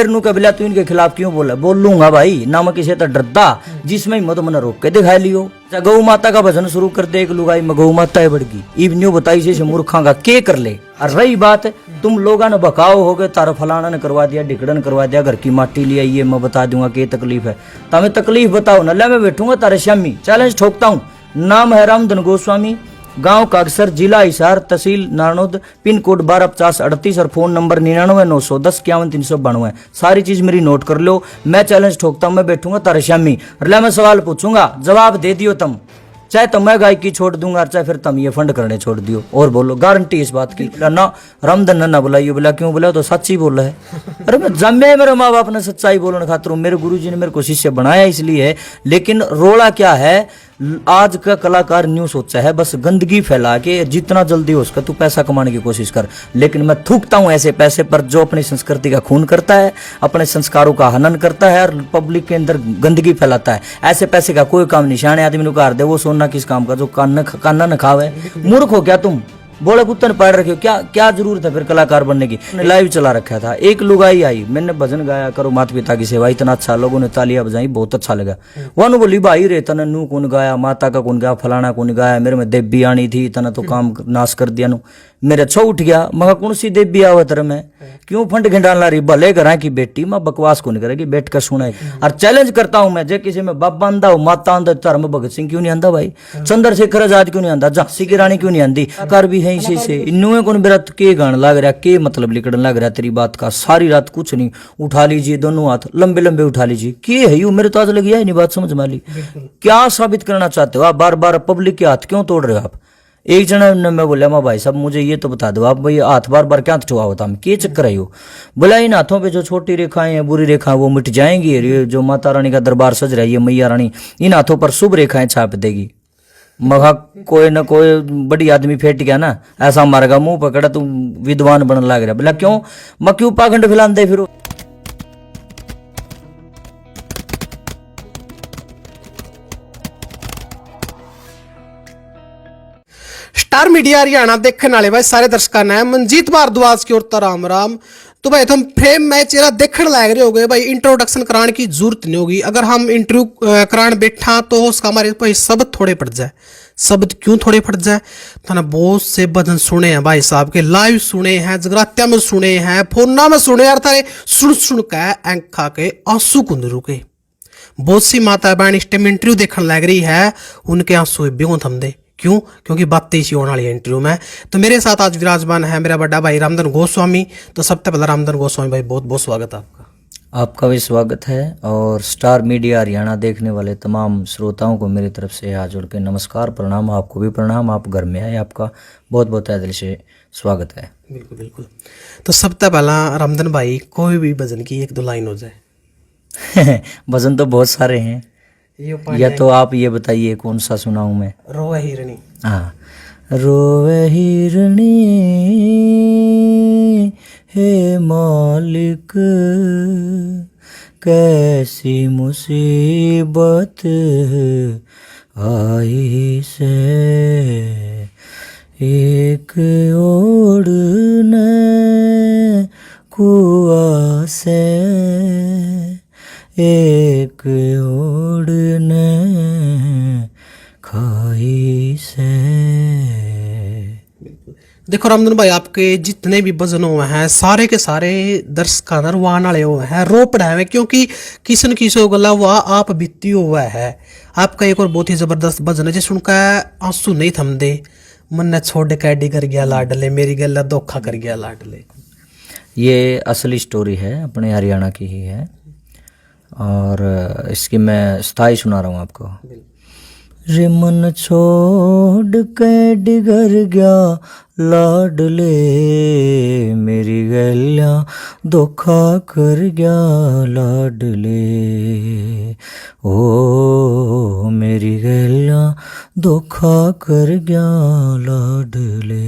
नु के बिला तू इनके खिलाफ क्यों बोला? बोल लूंगा भाई, ना मैं किसी तरह डरता, जिसमें हिम्मत मैंने रोक के दिखा लियो। गौ माता का भजन शुरू कर दे एक लुगाई में गौ माता है बढ़गी, इब न्यू बताई से मूर्खा का के कर ले। और रही बात तुम लोगों ने बकाओ हो गए, तारा फलाना ने करवा दिया, ढिकड़न करवा दिया, घर की माटी ले आई है, मैं बता दूंगा क्या तकलीफ है। तुम्हें तकलीफ बताओ ना, ले मैं बैठूंगा तारे शामी, चैलेंज ठोकता हूँ। नाम है रामधन गोस्वामी, गांव कागसर, जिला हिसार, तहसील नारनौद, पिन कोड 125038 और फोन नंबर 9990105192। सारी चीज मेरी नोट कर लो। मैं चैलेंज ठोकता हूं, मैं बैठूंगा तारे शामी, मैं सवाल पूछूंगा, जवाब दे दियो तुम, चाहे तो मैं गायकी छोड़ दूंगा, चाहे फिर तुम ये फंड करने छोड़ दियो। और बोलो, गारंटी इस बात की। बोला ना रामधन ना बुलाइयो। बोला क्यों? बोला तो सच्ची बोला है। अरे मैं जम्मे मेरे माँ बाप ने सच्चाई बोलने खातिर, मेरे गुरुजी ने मेरे को शिष्य बनाया इसलिए है। लेकिन रोड़ा क्या है, आज का कलाकार न्यू सोचा है बस गंदगी फैला के जितना जल्दी हो सके तू पैसा कमाने की कोशिश कर। लेकिन मैं थूकता हूं ऐसे पैसे पर जो अपनी संस्कृति का खून करता है, अपने संस्कारों का हनन करता है और पब्लिक के अंदर गंदगी फैलाता है। ऐसे पैसे का कोई काम निशान है आदमी ने कार दे, वो सोना किस काम का जो कान्ना न खावे। मूर्ख हो क्या तुम? बोले कुत्तन पाड़ रखे हो क्या? क्या जरूरत है फिर कलाकार बनने की? लाइव चला रखा था, एक लुगाई आई, मैंने भजन गाया करो माता पिता की सेवा, इतना अच्छा, लोगों ने तालियां बजाई, बहुत अच्छा लगा। वो बोली भाई रे तने नू कौन गाया, माता का कौन गाया, फलाना कौन गाया, मेरे में देवी आनी थी, तना तो काम नाश कर दिया नू। मेरे छो उठ गया, मगर कौन सी देवी आवे तेरे में, क्यों फंड घिंडान ला रही, भले घर की बेटी मैं बकवास कौन करेगी, बैठ कर सुना। और चैलेंज करता हूं मैं, जे किसी में बाबा आंदा हो, माता आंदा, धर्म भगत सिंह क्यों नहीं आंदा भाई, चंद्रशेखर आजाद क्यों नहीं आंदा, झांसी की रानी क्यों नहीं आंदी, कर भी है इसी से। इन्होंने कौन मेरा के गान लग रहा, के मतलब लिखड़न लग रहा तेरी बात का, सारी रात कुछ नहीं, उठा लीजिए दोनों हाथ लंबे लंबे उठा लीजिए, के है यू, मेरे तो आज लगी है नहीं बात समझ माली। क्या साबित करना चाहते हो आप? बार बार पब्लिक के हाथ क्यों तोड़ रहे हो आप? एक जना ने मैं बोला मैं भाई साहब मुझे ये तो बता दो आप भाई हाथ बार बार क्या ठुआ होता हम के चक्कर है यो? बोला इन हाथों पे जो छोटी रेखाएं हैं, बुरी रेखाएं वो मिट जाएंगी, ये जो माता रानी का दरबार सज रहा है, ये मैया रानी इन हाथों पर शुभ रेखाएं छाप देगी। मगा कोई न कोई बड़ी आदमी फेट गया ना, ऐसा मारेगा मुंह पकड़ा तू विद्वान बनने लग रहा। बोला क्यों? मैं क्यों पाखंड फैलाते फिर? स्टार मीडिया हरियाणा देखने वाले भाई सारे दर्शकों ने मनजीत भारद्वाज की ओर तो राम राम। तो भाई तुम फ्रेम में चेहरा देखने लायक रहे हो गए भाई, इंट्रोडक्शन कराने की जरूरत नहीं होगी। अगर हम इंटरव्यू कराने बैठा तो उसका हमारे भाई शब्द थोड़े पड़ जाए। शब्द क्यों थोड़े पड़ जाए? तो ना बहुत से भजन सुने हैं भाई साहब के, लाइव सुने हैं, जगरात्या में सुने हैं, फोना में सुने यार, तारे सुन सुन के आंखा के आंसू कुंद रुके। बहुत सी माता बहन इस टाइम इंटरव्यू देखने लग रही है, उनके आंसू ब्यों थम दे। क्यों? क्योंकि बातें इसी होने वाली है इंटरव्यू में। तो मेरे साथ आज विराजमान है मेरा बड़ा भाई रामधन गोस्वामी। तो सबसे पहले रामधन गोस्वामी भाई बहुत बहुत स्वागत है आपका। आपका भी स्वागत है और स्टार मीडिया हरियाणा देखने वाले तमाम श्रोताओं को मेरी तरफ से हाथ जोड़ के नमस्कार, प्रणाम। आपको भी प्रणाम, आप घर में आए, आपका बहुत बहुत दिल से स्वागत है। बिल्कुल बिल्कुल। तो सबसे पहला रामधन भाई कोई भी भजन की एक दो लाइन हो जाए। भजन तो बहुत सारे हैं, या तो आप ये बताइए कौन सा सुनाऊं मैं? रोवे हिरणी। हाँ, रोवे हिरणी हे मालिक, कैसी मुसीबत आई से, एक ओढ़ने कुआ से, एक ओढ़ने खाई से। देखो रामधन भाई आपके जितने भी भजन हुए हैं सारे के सारे दर्शक रोवान वाले हुए हैं, रो पड़े हुए, क्योंकि किसन किसो गला हुआ आप बीती हुआ है। आपका एक और बहुत ही जबरदस्त भजन है जिस उनका आंसू नहीं थम दे, मन ने छोड़ के डी कर गया लाडले, मेरी गला धोखा कर गया लाडले। ये असली स्टोरी है, अपने हरियाणा की ही है और इसकी मैं स्थाई सुना रहा हूँ आपको। रे मन छोड़ के डिगर गया लाडले, मेरी गलियां धोखा कर गया लाडले, ओ मेरी गलियां धोखा कर गया लाडले।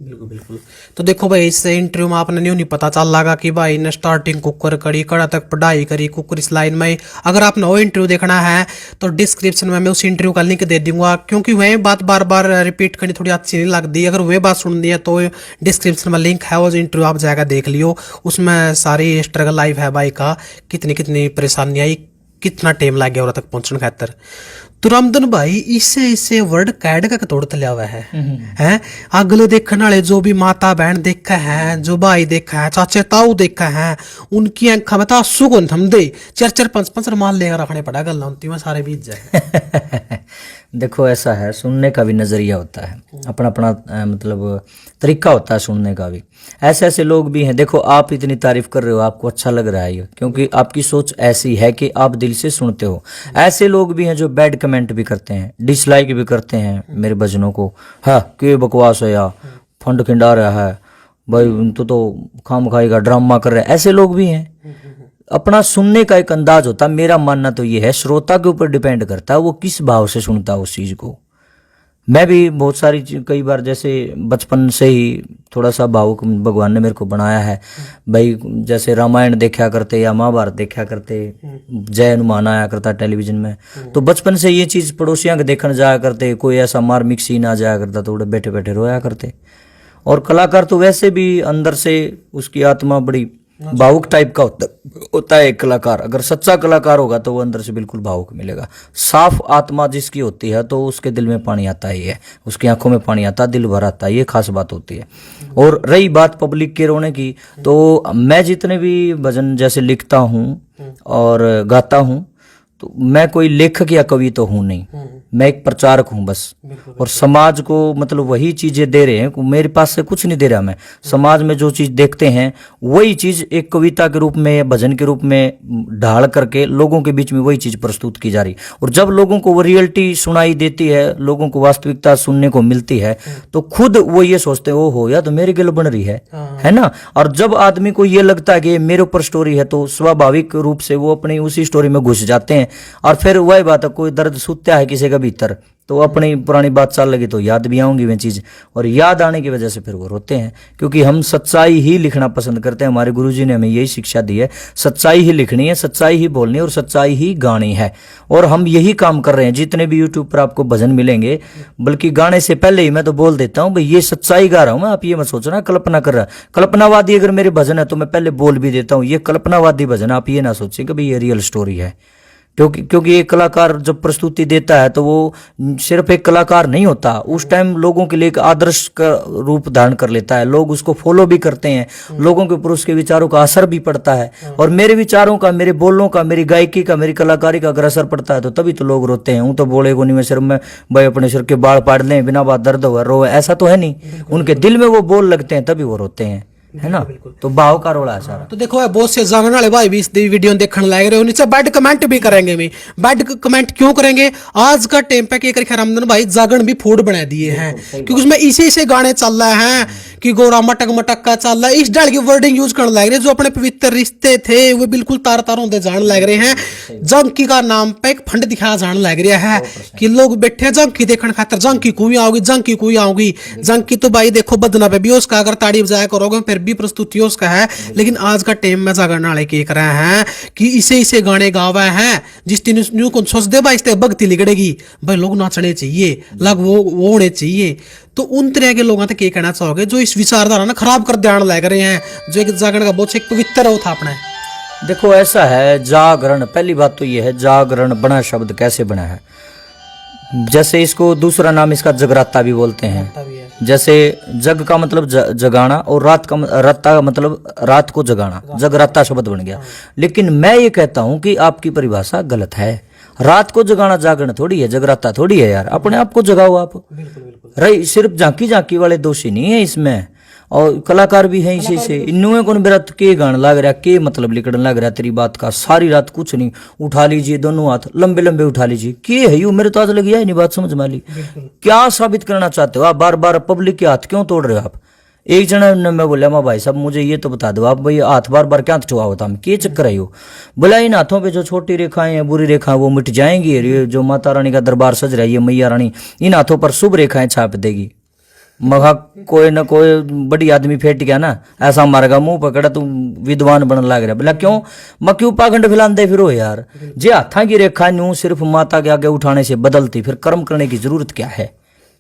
बिल्कुल बिल्कुल। तो देखो भाई, इस इंटरव्यू में आपने नहीं पता चल लगा कि भाई ने स्टार्टिंग कुकर करी, कड़ा तक पढ़ाई करी, कुकर इस लाइन में। अगर आपने वो इंटरव्यू देखना है तो डिस्क्रिप्शन में मैं उस इंटरव्यू का लिंक दे दूंगा, क्योंकि वह बात बार बार रिपीट करनी थोड़ी अच्छी नहीं लगती। अगर वह बात सुननी है तो डिस्क्रिप्शन में लिंक है, वो इंटरव्यू आप जाकर देख लियो। उसमें सारी स्ट्रगल लाइफ है भाई का, कितनी कितनी परेशानी आई, कितना टाइम लग गया और तक पहुंचने खातर। तो रामधन भाई, इससे वर्ड कैड का तोड़ लिया हुआ है। अगले देखने वाले जो भी माता बहन देखा है, जो भाई देखा है, चाचे ताऊ देखा है, उनकी आंखा में तो आंसू को थम दे, 4-4-5-5 रुमाल लेकर रखने पड़ा, गल उनती में सारे बीत जाए। देखो ऐसा है, सुनने का भी नजरिया होता है, अपना अपना मतलब तरीका होता है सुनने का भी। ऐसे ऐसे लोग भी हैं। देखो आप इतनी तारीफ कर रहे हो, आपको अच्छा लग रहा है ये, क्योंकि आपकी सोच ऐसी है कि आप दिल से सुनते हो। ऐसे लोग भी हैं जो बैड कमेंट भी करते हैं, डिसलाइक भी करते हैं मेरे भजनों को। हाँ, क्यों बकवास है या फंड खिंडा रहा है भाई, तो खाम खाई का ड्रामा कर रहे हैं। ऐसे लोग भी हैं। अपना सुनने का एक अंदाज होता है। मेरा मानना तो ये है, श्रोता के ऊपर डिपेंड करता है वो किस भाव से सुनता है उस चीज को। मैं भी बहुत सारी कई बार, जैसे बचपन से ही थोड़ा सा भावुक भगवान ने मेरे को बनाया है भाई। जैसे रामायण देखा करते या महाभारत देखा करते, जय हनुमान आया करता टेलीविजन में, तो बचपन से ये चीज पड़ोसियों के देखने जाया करते। कोई ऐसा मार्मिक सीन आ जाया करता तो बैठे बैठे रोया करते। और कलाकार तो वैसे भी अंदर से उसकी आत्मा बड़ी भावुक टाइप का होता है। एक कलाकार अगर सच्चा कलाकार होगा तो वो अंदर से बिल्कुल भावुक मिलेगा। साफ आत्मा जिसकी होती है तो उसके दिल में पानी आता ही है, उसकी आंखों में पानी आता है, दिल भर आता है। ये खास बात होती है। और रही बात पब्लिक के रोने की, तो मैं जितने भी भजन जैसे लिखता हूँ और गाता हूँ, तो मैं कोई लेखक या कवि तो हूं नहीं, मैं एक प्रचारक हूं बस। और समाज को मतलब वही चीजें दे रहे हैं, मेरे पास से कुछ नहीं दे रहा मैं। समाज में जो चीज देखते हैं वही चीज एक कविता के रूप में, भजन के रूप में ढाल करके लोगों के बीच में वही चीज प्रस्तुत की जा रही। और जब लोगों को वो रियलिटी सुनाई देती है, लोगों को वास्तविकता सुनने को मिलती है, तो खुद वो ये सोचते हैं, ओ हो या तो मेरे गिल बन रही है ना। और जब आदमी को ये लगता है कि मेरे ऊपर स्टोरी है, तो स्वाभाविक रूप से वो अपनी उसी स्टोरी में घुस जाते हैं। और फिर वही बात है, कोई दर्द सूत्या है किसी का भीतर, तो अपनी पुरानी बात चल लगी तो याद भी आऊंगी वे चीज, और याद आने की वजह से फिर वो रोते हैं। क्योंकि हम सच्चाई ही लिखना पसंद करते हैं। हमारे गुरुजी ने हमें यही शिक्षा दी है, सच्चाई ही लिखनी है, सच्चाई ही बोलनी है और सच्चाई ही गानी है। और हम यही काम कर रहे हैं। जितने भी यूट्यूब पर आपको भजन मिलेंगे, बल्कि गाने से पहले ही मैं तो बोल देता हूँ भाई ये सच्चाई गा रहा हूँ मैं, आप ये मत सोचना कल्पना कर रहा। कल्पनावादी अगर मेरे भजन है तो मैं पहले बोल भी देता हूँ ये कल्पनावादी भजन, आप ये ना सोचें कि भाई ये रियल स्टोरी है। क्योंकि एक कलाकार जब प्रस्तुति देता है तो वो सिर्फ एक कलाकार नहीं होता, उस टाइम लोगों के लिए एक आदर्श का रूप धारण कर लेता है। लोग उसको फॉलो भी करते हैं, लोगों के ऊपर उसके विचारों का असर भी पड़ता है। और मेरे विचारों का, मेरे बोलों का, मेरी गायकी का, मेरी कलाकारी का अगर असर पड़ता है तो तभी तो लोग रोते हैं। हूँ तो बोले को नहीं, मैं सिर में भाई अपने सिर के बाल पाड़ लें, बिना बात दर्द हुआ रोए, ऐसा तो है नहीं। उनके दिल में वो बोल लगते हैं तभी वो रोते हैं, है ना। तो भाव का रोड़ा है सारा। तो देखो भाई, बहुत से जानने वाले भाई भी इस वीडियो देखने लग रहे हो, नीचे बैड कमेंट भी करेंगे। मैं बैड कमेंट क्यों करेंगे? आज का टाइम पे क्या करे रामधन भाई, जागरण भी फूड बना दिए हैं, क्योंकि उसमें इसे गाने चल रहे हैं कि गोरा मटक मटक का चल रहा है। इस डाल की वर्डिंग यूज करने लग रहे हैं। जो अपने पवित्र रिश्ते थे वो बिल्कुल तार तार होते जाने लग रहे हैं। जंकी का नाम पे एक फंड दिखाया जाने लग रहा है कि लोग बैठे हैं जंकी देखने खातर, जंकी कोई आओगी, जंकी कोई आओगी। जंकी तो भाई देखो बदना पे भी उसका अगर ताड़ी बजाया करोगे फिर भी प्रस्तुतियों उसका है। लेकिन आज का टाइम में जागरण वाले क्या कर रहे हैं कि इसे गाने गावे हैं, जिस दिन न्यू कौन सोच दे भाई इससे भक्ति लिगड़ेगी भाई, लोग नाचने चाहिए, लग वो होने चाहिए। तो उन तरह के लोगों से क्या कहना चाहोगे जो इस विचारधारा ना खराब कर ध्यान लग रहे हैं, जो एक जागरण का बहुत एक पवित्र वो था अपने? देखो ऐसा है, जागरण, पहली बात तो ये है जागरण बना शब्द कैसे बना है। जैसे इसको दूसरा नाम इसका जगराता भी बोलते हैं। जैसे जग का मतलब जगाना और राता का मतलब रात को जगाना, जगराता शब्द बन गया। लेकिन मैं ये कहता हूं कि आपकी परिभाषा गलत है। रात को जगाना जागरण थोड़ी है, जगराता थोड़ी है यार। अपने आप को जगाओ आप। रही सिर्फ झांकी झांकी वाले दोषी नहीं है इसमें, और कलाकार भी हैं इसी से। इन्होंने कौन बेरा के गान लग रहा, के मतलब लिखने लग रहा तेरी बात का, सारी रात कुछ नहीं, उठा लीजिए दोनों हाथ लंबे लंबे उठा लीजिए, के है यू? मेरे तो आज लगी है नहीं बात समझ में ली। क्या साबित करना चाहते हो आप? बार बार पब्लिक के हाथ क्यों तोड़ रहे हो आप? एक जना ने मैं बोला, मैं भाई साहब मुझे ये तो बता दो आप, भाई हाथ बार बार क्या छुआ होता हम, क्या चक्कर है यो? बोला इन हाथों पे जो छोटी रेखाएं हैं, बुरी रेखाएं वो मिट जाएंगी। जो माता रानी का दरबार सज रहा है, ये मैया रानी इन हाथों पर शुभ रेखाएं छाप देगी। मगा कोई न कोई बड़ी आदमी फेट गया ना, ऐसा मारेगा मुंह पकड़ा तू विद्वान बनने लग रहा। बोला क्यों? मैं क्यों पाखंड फैलाते फिर हो यार? जे हाथा की रेखा न्यू सिर्फ माता के आगे उठाने से बदलती, फिर कर्म करने की जरूरत क्या है?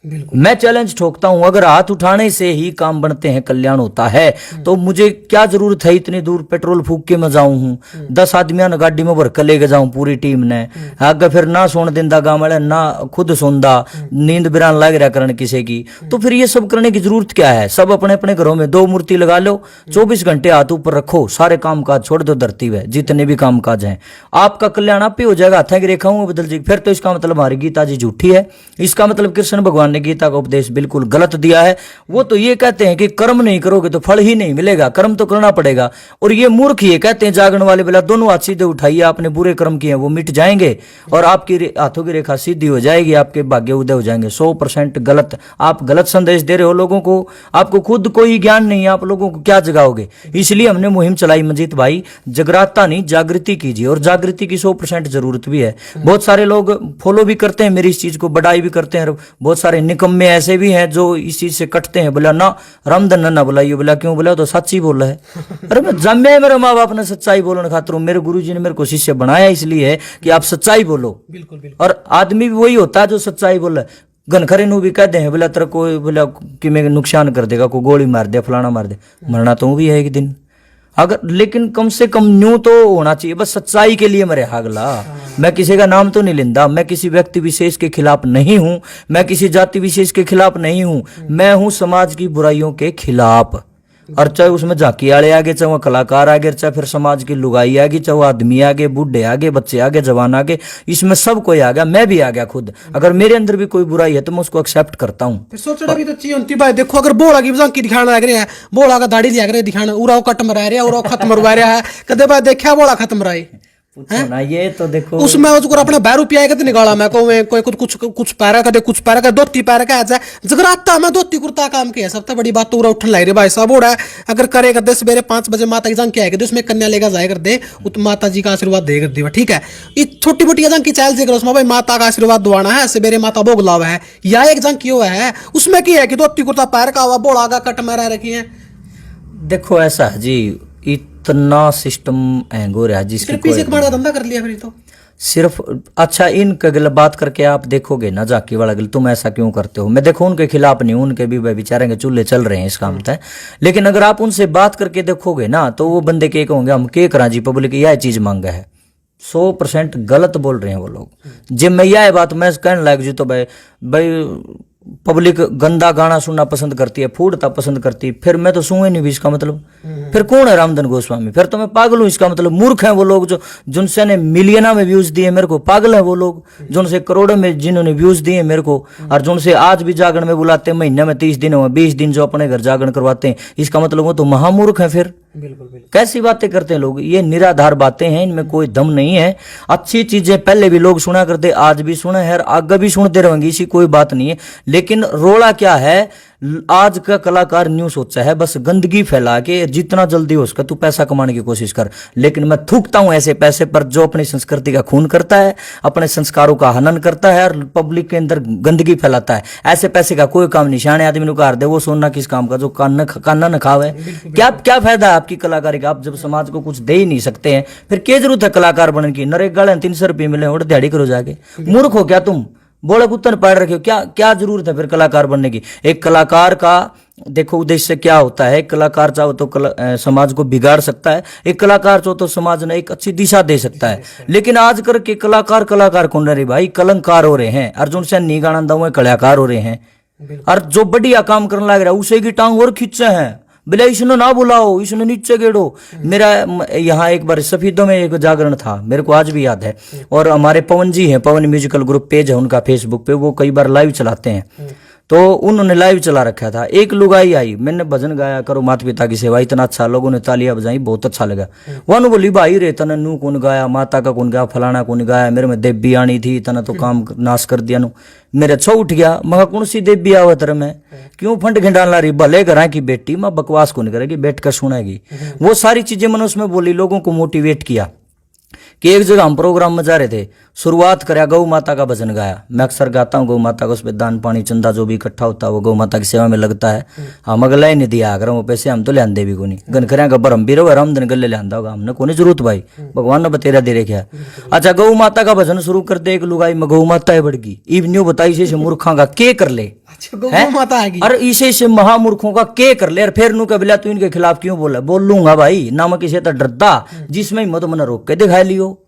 मैं चैलेंज ठोकता हूं, अगर हाथ उठाने से ही काम बनते हैं, कल्याण होता है, तो मुझे क्या जरूरत है इतनी दूर पेट्रोल फूक के मैं जाऊं हूं? 10 आदमियों ने गाड़ी में भर के लेके जाऊं पूरी टीम ने, आगे फिर ना सोन दिंदा गांव वाले, ना खुद सोंदा, नींद बिरान लग रहा करने किसी की, तो फिर ये सब करने की जरूरत क्या है? सब अपने अपने घरों में 2 मूर्ति लगा लो, 24 घंटे हाथ ऊपर रखो, सारे काम काज छोड़ दो धरती में, जितने भी काम काज हैं, आपका कल्याण आप ही हो जाएगा। हाथा की रेखाओं में बदल जाएगी। फिर तो इसका मतलब हमारी गीता जी झूठी है, इसका मतलब कृष्ण भगवान ने गीता का उपदेश बिल्कुल गलत दिया है। वो तो ये कहते हैं कि कर्म नहीं करोगे तो फल ही नहीं मिलेगा, कर्म तो करना पड़ेगा। और ये मूर्ख ये कहते हैं जागरण वाले, बोला दोनों हाथ सीधे उठाइए, आपने बुरे कर्म किए हैं वो मिट जाएंगे और आपकी हाथों की रेखा सीधी हो जाएगी, आपके भाग्य उदय हो जाएंगे। 100% गलत। आप गलत संदेश दे रहे हो लोगों को, आपको खुद कोई ज्ञान नहीं है, आप लोगों को क्या जगाओगे? इसलिए हमने मुहिम चलाई मंजीत भाई, जगराता नहीं जागृति कीजिए, और जागृति की 100% जरूरत भी है। बहुत सारे लोग फॉलो भी करते हैं मेरी इस चीज को, बड़ाई भी करते हैं, बहुत सारे निकम्मे ऐसे भी हैं जो इस चीज से कटते हैं। बोला ना रामधन ना बुलाइए, बोला क्यों? बोला तो सच ही बोल रहा है। अरे मैं जम्मे मेरे माँ बाप ने सच्चाई बोलने खातिर, मेरे गुरुजी ने मेरे को शिष्य बनाया इसलिए है कि आप सच्चाई बोलो। बिल्कुल बिल्कुल। और आदमी भी वही होता है जो सच्चाई बोले। घनखरे नु भी कहते हैं, बोला तेरे को बोला कि मैं नुकसान कर देगा, को गोली मार दे, फलाना मार दे, मरना तो भी है एक दिन। अगर लेकिन कम से कम न्यू तो होना चाहिए, बस सच्चाई के लिए मरे हागला। मैं किसी का नाम तो नहीं लेंदा, मैं किसी व्यक्ति विशेष के खिलाफ नहीं हूं, मैं किसी जाति विशेष के खिलाफ नहीं हूं, मैं हूं समाज की बुराइयों के खिलाफ। और चाहे उसमें झांकी वाले आगे, चाहे वो कलाकार आगे, चाहे फिर समाज की लुगाई आगे, चाहे वो आदमी आगे, बूढ़े आगे, बच्चे आगे, जवान आगे, इसमें सब कोई आ गया, मैं भी आ गया खुद। अगर मेरे अंदर भी कोई बुराई है तो मैं उसको एक्सेप्ट करता हूँ। फिर सोचना भी तो चाहिए उनकी भाई। देखो अगर बोला की की दिखाना लग रहा है, बोला का दाढ़ी लग रहा है दिखाना, उराव कट मरा रहा है, उराव खत्म मरवा रहा है, कदे भाई देखा बोला खत्म रहा है ना, ये तो देखो उसमें उसको अपना 12 रुपया आएगा तो निकाला मैं को कोई कुछ कुछ पैरा का दे, कुछ पैरा का धोती पैरा का ऐसा जगराता मैं धोती कुर्ता काम किया। सबसे बड़ी बात तो उरा उठन लाई रे भाई साहब। उड़ा अगर करेगा दे सवेरे 5 बजे माता की जान के आएगा दे, उसमें कन्या लेगा जाए कर दे, तो माता जी का आशीर्वाद दे कर दे, ठीक है। ये छोटी मोटी जंग की चाल से करो उसमें भाई माता का आशीर्वाद दवाना है, सवेरे माता भोग लावा है, या एक जंग क्यों है उसमें की है कि धोती कुर्ता पैर का हुआ बोड़ा का कट मारा रखी है। देखो ऐसा है जी, इतना सिस्टम हैंग हो रहा है जिसके पीछे कमाने का धंधा कर लिया फिर तो सिर्फ। अच्छा इनके गल बात करके आप देखोगे ना जाकी वाला गल, तुम ऐसा क्यों करते हो? मैं देखो उनके खिलाफ नहीं हूं, उनके भी बेचारे के चूल्हे चल रहे हैं इस काम तय। लेकिन अगर आप उनसे बात करके देखोगे ना तो वो बंदे के होंगे, हम के करा जी, पब्लिक यह चीज मांगा है। 100% गलत बोल रहे हैं वो लोग। जब मैं यह बात मैं कहने लग जी तो भाई पब्लिक गंदा गाना सुनना पसंद करती है, फूडता पसंद करती है, फिर मैं तो सुनूं नहीं भी, इसका मतलब फिर कौन है रामधन गोस्वामी? फिर तो मैं पागल हूं, इसका मतलब मूर्ख हैं वो लोग जो जिनसे ने मिलियना में व्यूज दिए मेरे को, पागल है वो लोग जिनसे करोड़ों में जिन्होंने व्यूज दिए मेरे को, और जिनसे आज भी जागरण में बुलाते हैं, महीने में 30 दिन हो 20 दिन जो अपने घर जागरण करवाते हैं, इसका मतलब वो तो महामूर्ख है। फिर बिल्कुल बिल्कुल कैसी बातें करते हैं लोग, ये निराधार बातें हैं, इनमें कोई दम नहीं है। अच्छी चीजें पहले भी लोग सुना करते, आज भी सुने हैं, आगे भी सुनते रहेंगे, इसी कोई बात नहीं है। लेकिन रोड़ा क्या है, आज का कलाकार न्यू सोचा है बस गंदगी फैला के जितना जल्दी हो सके तू पैसा कमाने की कोशिश कर। लेकिन मैं थूकता हूं ऐसे पैसे पर जो अपनी संस्कृति का खून करता है, अपने संस्कारों का हनन करता है और पब्लिक के अंदर गंदगी फैलाता है। ऐसे पैसे का कोई काम निशान आदमी ने कार दे, वो सोना किस काम का जो कान्ना न खावे। क्या फायदा है आपकी कलाकारी का? आप जब समाज को कुछ दे ही नहीं सकते हैं फिर क्या जरूरत है कलाकार बनने की? नरेगा 300 रुपये मिले और दिहाड़ी करो जाके, मूर्ख हो क्या तुम? बोले कुत्तन पाड़ रखे हो, क्या जरूरत है फिर कलाकार बनने की? एक कलाकार का देखो उद्देश्य क्या होता है। कलाकार चाहो तो समाज को बिगाड़ सकता है, एक कलाकार चाहो तो समाज ने एक अच्छी दिशा दे सकता है। लेकिन आज कर के कलाकार कौन रहे भाई? कलंकार हो रहे हैं। अर्जुन से नी गाना दाऊ कलाकार हो रहे हैं, और जो बढ़िया काम करने लग रहा है उसे की टांग और खींचे हैं। बोले इसने ना बुलाओ, इसने नीचे गेड़ो। मेरा यहाँ एक बार सफीदों में एक जागरण था, मेरे को आज भी याद है। और हमारे पवन जी हैं, पवन म्यूजिकल ग्रुप पेज है उनका फेसबुक पे, वो कई बार लाइव चलाते हैं, तो उन्होंने लाइव चला रखा था। एक लुगाई आई, मैंने भजन गाया करो माता पिता की सेवा, इतना अच्छा, लोगों ने तालियां बजाई, बहुत अच्छा लगा। वन बोली भाई रे तने नू कौन गाया, माता का कौन गाया, फलाना कौन गाया, मेरे में देवी आनी थी, तना तो काम नाश कर दिया नू। मेरे छो उठ गया, मगर कौन सी देवी आवत रे मैं क्यों फंड घिंडान ला रही, भले घर की बेटी मैं बकवास कौन करेगी, बैठ कर सुनेगी। वो सारी चीजें मैंने उसमें बोली, लोगों को मोटिवेट किया। कि एक जगह हम प्रोग्राम में जा रहे थे, शुरुआत करा गौ माता का भजन गाया। मैं अक्सर गाता हूँ गौ माता का, उस पर दान पानी चंदा जो भी इकट्ठा होता है वो गौ माता की सेवा में लगता है। हम अगला ही नहीं दिया अगर वो पैसे, हम तो ले भी को नहीं गनखरिया गब्बर हम भी रहो हम दिन गले ले होगा, हमने को नहीं जरूरत भाई, भगवान ने बतेरा दे रखा। अच्छा गौ माता का भजन शुरू करते एक लुगाई में गौ माता है बढ़गी, इव न्यू बताई से मूर्खा का के कर ले, माता आएगी और इसे से महामूर्खों का के कर ले, और फिर नू कबिला तू इनके खिलाफ क्यों बोला? बोल लूंगा भाई, ना मैं किसी तो डरता जिसमें हिम्मत मैंने रोक के दिखा लियो,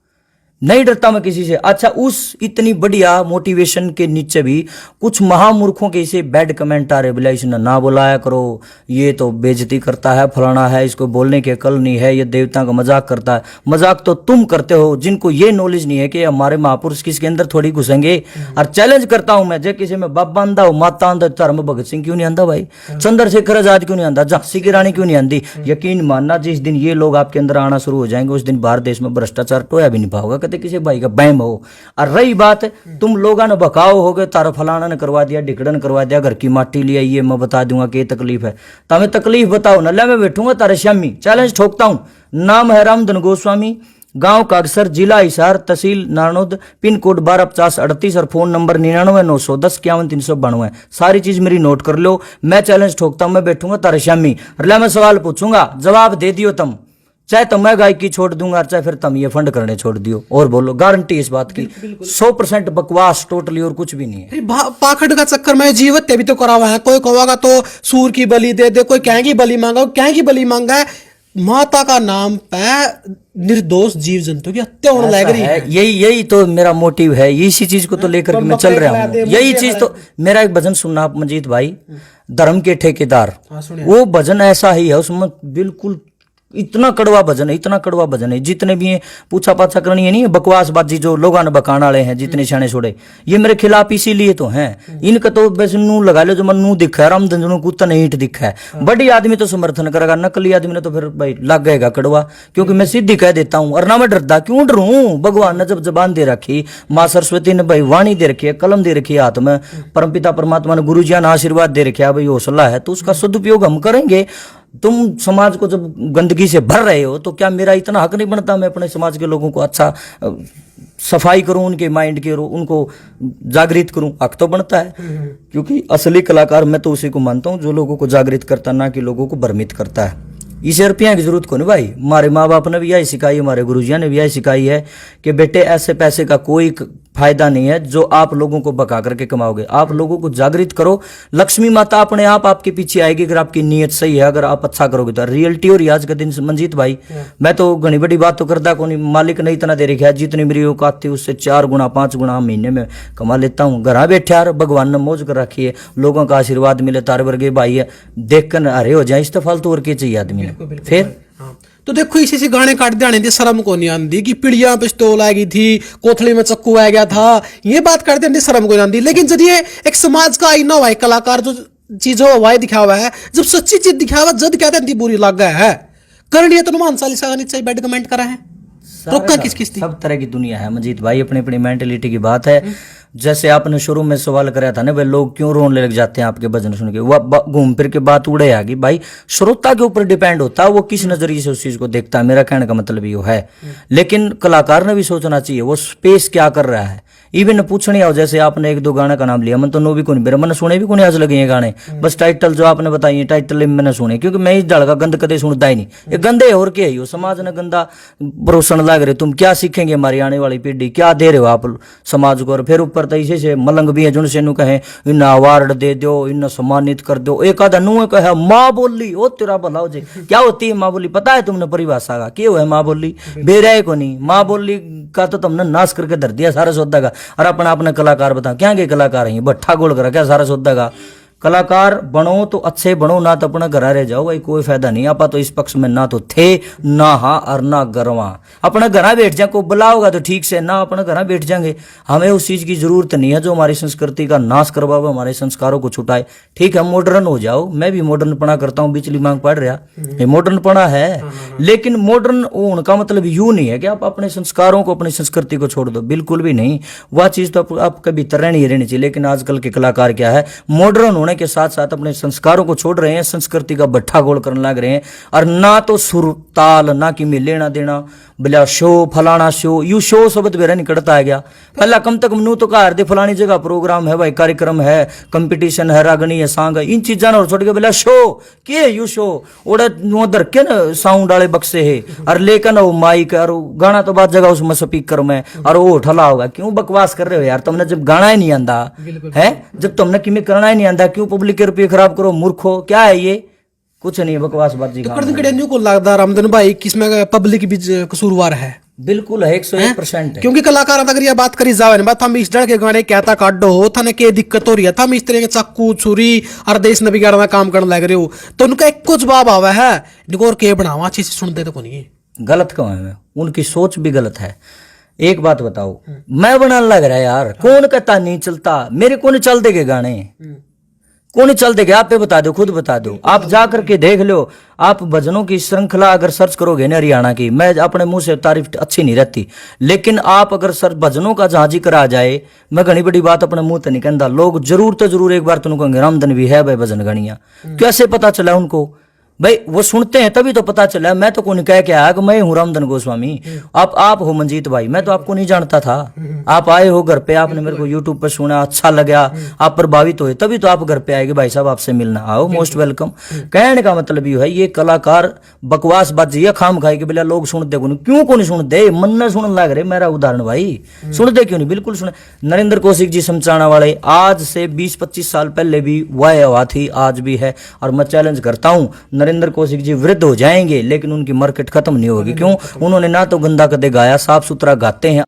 नहीं डरता मैं किसी से। अच्छा उस इतनी बढ़िया मोटिवेशन के नीचे भी कुछ महामूर्खों के इसे बैड कमेंट आ रहे, बोला इसने ना बुलाया करो, ये तो बेइज्जती करता है, फलाना है, इसको बोलने के अकल नहीं है, ये देवता का मजाक करता है। मजाक तो तुम करते हो जिनको ये नॉलेज नहीं है कि हमारे महापुरुष किसके अंदर थोड़ी घुसेंगे। और चैलेंज करता हूं मैं, जो किसी में बाप बांधा हो, माता आंदा, धर्म भगत सिंह क्यों नहीं आंदा भाई, चंद्रशेखर आजाद क्यों नहीं आंदा, झांसी की रानी क्यों नहीं आंदी? यकीन मानना जिस दिन ये लोग आपके अंदर आना शुरू हो जाएंगे उस दिन भारत देश में भ्रष्टाचार टोया भी नहीं पाओगा, किसी भाई का बैम हो। और रही बात तुम लोगों ने बकाओ हो गए, तारा फलाना ने करवा दिया, ढिकड़न करवा दिया, घर की माटी लिया, ये मैं बता दूंगा कि तकलीफ है, तुम्हें तकलीफ बताओ न, ले मैं बैठूंगा तारे शामी, चैलेंज ठोकता हूं। नाम है रामधन गोस्वामी, गांव कागसर, जिला हिसार, तहसील नारनौद, पिन कोड 125038 और फोन नंबर 9990105192। सारी चीज मेरी नोट कर लो। मैं चैलेंज ठोकता हूं, मैं बैठूंगा तारे शामी, मैं सवाल पूछूंगा, जवाब दे दियो तुम, चाहे तो मैं गायकी छोड़ दूंगा, चाहे फिर तुम ये फंड करने छोड़ दियो, और बोलो गारंटी इस बात की 100% बकवास टोटली, और कुछ भी नहीं है। पाखंड का चक्कर में जीवत भी तो करा हुआ है। कोई कहोगा तो सूर की बलि दे दे, कोई क्या की बलि मांगा, क्या की बलि मांगा है, माता का नाम पे निर्दोष जीव जंतु की हत्या होने लग रही है। यही तो मेरा मोटिव है, इसी चीज को तो लेकर के मैं चल रहा हूँ। यही चीज तो मेरा एक भजन सुनना आप मंजीत भाई, धर्म के ठेकेदार, वो भजन ऐसा ही है, उसमें बिल्कुल इतना कड़वा भजन है, इतना कड़वा भजन है। जितने भी पूछा पाछा करनी है नहीं, बकवासबाजी जो लोगों ने बकाने वाले हैं, जितने छाने छोड़े, ये मेरे खिलाफ इसीलिए तो हैं। इनका तो बस नू लगा लो, जो मन नू दिखा है, रामधन को उतना ईंट दिखा है। बड़ी आदमी तो समर्थन करेगा, नकली आदमी ने तो फिर भाई लग गएगा कड़वा, क्योंकि मैं सीधी कह देता हूँ, और ना मैं डरदा, क्यों डरूं? भगवान ने जब जबान दे रखी, माँ सरस्वती ने भाई वाणी दे रखी है, कलम दे रखी है हाथ में, परमपिता परमात्मा ने गुरु जी ने आशीर्वाद दे रखा है, भाई हौसला है, तो उसका सदुपयोग हम करेंगे। तुम समाज को जब गंदगी से भर रहे हो तो क्या मेरा इतना हक नहीं बनता मैं अपने समाज के लोगों को अच्छा सफाई करूं, उनके माइंड के, उनको जागृत करूं? हक तो बनता है, क्योंकि असली कलाकार मैं तो उसी को मानता हूं जो लोगों को जागृत करता, ना कि लोगों को भ्रमित करता है। इसे रुपया की जरूरत को नहीं भाई, हमारे माँ बाप ने भी यही सिखाई, हमारे गुरुजिया ने भी यही सिखाई है कि बेटे ऐसे पैसे का कोई फायदा नहीं है जो आप लोगों को बका करके कमाओगे। आप लोगों को जागृत करो, लक्ष्मी माता अपने आप आपके पीछे आएगी अगर आपकी नीयत सही है, अगर आप अच्छा करोगे तो। रियलिटी और आज के दिन मंजीत भाई, मैं तो घनी बड़ी बात तो करता को नहीं, मालिक ने इतना दे रखा है, जितनी मेरी औकात थी उससे 4 गुना 5 गुना महीने में कमा लेता हूँ। घर बैठे यार भगवान ने मौज कर रखी है, लोगों का आशीर्वाद मिले, तारे वर्गे भाई है, देख कर हरे हो जाए, इस तो फालतू और क्या चाहिए आदमी ने फिर। तो देखो इसी से गाने काट देने दी, शर्म को नहीं आती कि पिड़िया पिस्तौल आ गई थी, कोथली में चक्कू आ गया था, ये बात करते हैं शर्म को नहीं आती। लेकिन जब ये एक समाज का आईना हुआ है, कलाकार जो चीजों हुआ दिखा हुआ है, जब सच्ची चीज दिखा हुआ जद कहते हैं बुरी लग गया है करनी तो नुमान चालीसा गानी चाहिए, बैड कमेंट करा है, रोका किस किस सब तरह की दुनिया है मंजीत भाई, अपनी अपनी मेंटेलिटी की बात है। जैसे आपने शुरू में सवाल कराया था ना भाई, लोग क्यों रोने लग जाते हैं आपके भजन सुन के, वह घूम फिर के बात उड़े आ गई भाई। श्रोता के ऊपर डिपेंड होता है वो किस नजरिए से उस चीज को देखता है, मेरा कहने का मतलब ये है। लेकिन कलाकार ने भी सोचना चाहिए वो स्पेस क्या कर रहा है। इवन पूछने आओ, जैसे आपने 1-2 गाने का नाम लिया, मन तो नो भी कौन, मेरे मन सुने भी कौन आज लगे ये गाने, बस टाइटल जो आपने बताई टाइटल मैंने सुने, क्योंकि मैं इस दल का गंद कदे सुनता ही नहीं। ये गंदे और क्या है, समाज ने गंदा परोसन लग रहे, तुम क्या सीखेंगे हमारी आने वाली पीढ़ी, क्या दे रहे हो आप समाज को। और फिर ऊपर तो इसे से मलंग भी है जिनसे नु कहे इन अवार्ड दे दो, इन सम्मानित कर दो। एक आधा नु कहे माँ बोली, ओ तेरा भला हो जाए। क्या होती है माँ बोली, पता है तुमने परिभाषा का, क्या है माँ बोली? बेरा को नहीं, माँ बोली का तो तुमने नाश करके धर दिया सारा सौदा का। और अपना कलाकार बताओ क्या के कलाकार हैं, भट्ठा गोल करा क्या सारा सौदा का। कलाकार बनो तो अच्छे बनो, ना तो अपना घर रह जाओ भाई, कोई फायदा नहीं। आपा तो इस पक्ष में ना तो थे ना हाँ और ना गरवा, अपना घर बैठ जाए, को बुलाओगा तो ठीक से, ना अपना घर बैठ जाएंगे। हमें उस चीज की जरूरत नहीं है जो हमारी संस्कृति का नाश करवाओ, हमारे संस्कारों को छुटाए। ठीक है मॉडर्न हो जाओ, मैं भी मॉडर्न पढ़ा करता हूँ, बिजली मांग पढ़ रहा, ये मॉडर्न पढ़ा है। लेकिन मॉडर्न होने का मतलब यूं नहीं है कि आप अपने संस्कारों को, अपनी संस्कृति को छोड़ दो, बिल्कुल भी नहीं। वह चीज तो आपके भीतर रहनी चाहिए। लेकिन आजकल के कलाकार क्या है, मॉडर्न होने होने के साथ साथ अपने संस्कारों को छोड़ रहे हैं, संस्कृति का भट्ठा गोल करने लग रहे हैं। और ना तो सुर ताल ना कि में लेना देना, बिला शो फलाना शो, यू शो शब्द मेरा निकलता है गया। पहला कम तक नू तो कहा दे फलानी जगह प्रोग्राम है भाई, कार्यक्रम है, कंपटीशन है, रागनी है, सांग है, इन चीजा ना छोड़ के बिला शो के यू शो ओड़ा नो दर के ना साउंड वाले बक्से है और लेकर वो माइक और गाना तो बात जगह उसमें स्पीकर में और वो ठला होगा। क्यों बकवास कर रहे हो यार, तुमने जब गाना ही नहीं आंदा है, जब तुमने किमें करना ही नहीं आंदा, क्यों पब्लिक के रुपये खराब करो मूर्खो। क्या है ये, कुछ नहीं, बकवासबाजी का। कड़न को लगता रामधन भाई कि इसमें पब्लिक भी कसूरवार है? बिल्कुल है, 101% है। क्योंकि कलाकार अगर ये बात करी जावे ना, हम इस डर के गाने कहता काटो हो थाने के दिक्कत हो रही है, हम इस तरह के चाकू छुरी और देश नबी का काम करने लग रहे हो, तो उनका एक कुछ जवाब आवा है इनको और के बनावा अच्छे से सुनते तो नहीं। गलत क्यों है, उनकी सोच भी गलत है। एक बात बताओ, मैं बनाने लग रहा है यार, कौन कहता नहीं चलता, मेरे को नहीं चल देगे गाने, कौन नहीं चल देगा, आप पे बता दो, खुद बता दो, आप जा करके देख लो। आप भजनों की श्रृंखला अगर सर्च करोगे ना हरियाणा की, मैं अपने मुंह से तारीफ अच्छी नहीं रहती, लेकिन आप अगर सर भजनों का जहां जिक्र आ जाए, मैं घनी बड़ी बात अपने मुंह से नहीं कहता, लोग जरूर तो जरूर एक बार तुम कहेंगे रामधन भी है भाई भजन गणिया। कैसे पता चला उनको भाई, वो सुनते हैं तभी तो पता चला। मैं तो कौन कह के आया कि मैं हूं रामधन गोस्वामी, आप हो मंजीत भाई, मैं तो आपको नहीं जानता था। आप आए हो घर पे, आपने मेरे को यूट्यूब पे सुना, अच्छा लगा, आप प्रभावित हुए, तभी तो आप घर पे आएंगे भाई साहब, आपसे मिलना, आओ, मोस्ट वेलकम। कहने का मतलब ये है, ये कलाकार बकवासबाजी या खाम खाई के बिना लोग सुनते क्यों को नहीं सुनते, मन न सुनने लग रहे। मेरा उदाहरण भाई, सुनते क्यों नहीं, बिल्कुल सुने। नरेंद्र कौशिक जी समचाना वाले, आज से 20-25 साल पहले भी वह हवा थी, आज भी है, और मैं चैलेंज करता हूं नरेंद्र कौशिक जी वृद्ध हो जाएंगे लेकिन उनकी मार्केट खत्म नहीं होगी। क्यों? उन्होंने ना तो गंदा कदे गाया, साफ सुथरा गाते हैं।